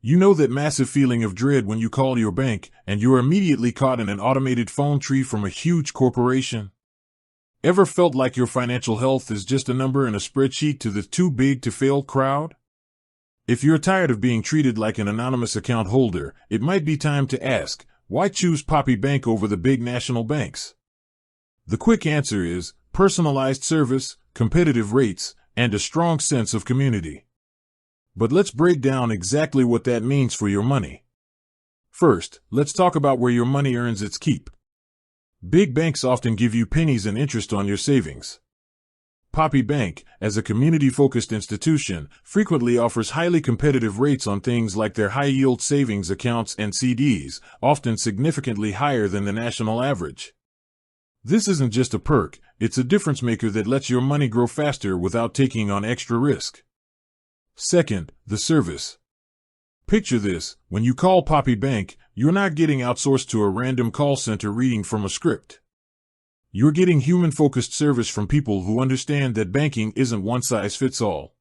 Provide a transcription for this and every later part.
You know that massive feeling of dread when you call your bank and you're immediately caught in an automated phone tree from a huge corporation? Ever felt like your financial health is just a number in a spreadsheet to the too big to fail crowd? If you're tired of being treated like an anonymous account holder, it might be time to ask, why choose Poppy Bank over the big national banks? The quick answer is personalized service, competitive rates, and a strong sense of community. But let's break down exactly what that means for your money. First, let's talk about where your money earns its keep. Big banks often give you pennies and interest on your savings. Poppy Bank, as a community-focused institution, frequently offers highly competitive rates on things like their high-yield savings accounts and CDs, often significantly higher than the national average. This isn't just a perk, it's a difference maker that lets your money grow faster without taking on extra risk. Second, the service. Picture this: when you call Poppy Bank, you're not getting outsourced to a random call center reading from a script. You're getting human-focused service from people who understand that banking isn't one-size-fits-all.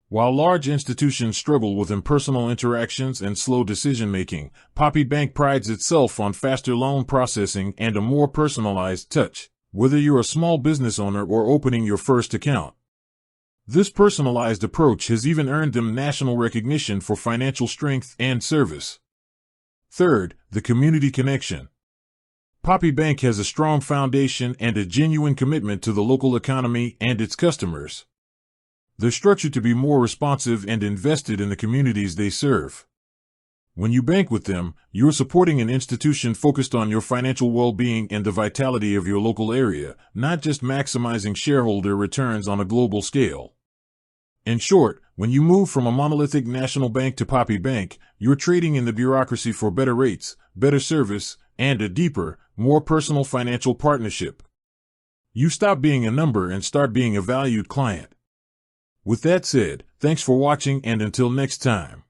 While large institutions struggle with impersonal interactions and slow decision-making, Poppy Bank prides itself on faster loan processing and a more personalized touch, whether you're a small business owner or opening your first account. This personalized approach has even earned them national recognition for financial strength and service. Third, the community connection. Poppy Bank has a strong foundation and a genuine commitment to the local economy and its customers. They're structured to be more responsive and invested in the communities they serve. When you bank with them, you're supporting an institution focused on your financial well-being and the vitality of your local area, not just maximizing shareholder returns on a global scale. In short, when you move from a monolithic national bank to Poppy Bank, you're trading in the bureaucracy for better rates, better service, and a deeper, more personal financial partnership. You stop being a number and start being a valued client. With that said, thanks for watching, and until next time.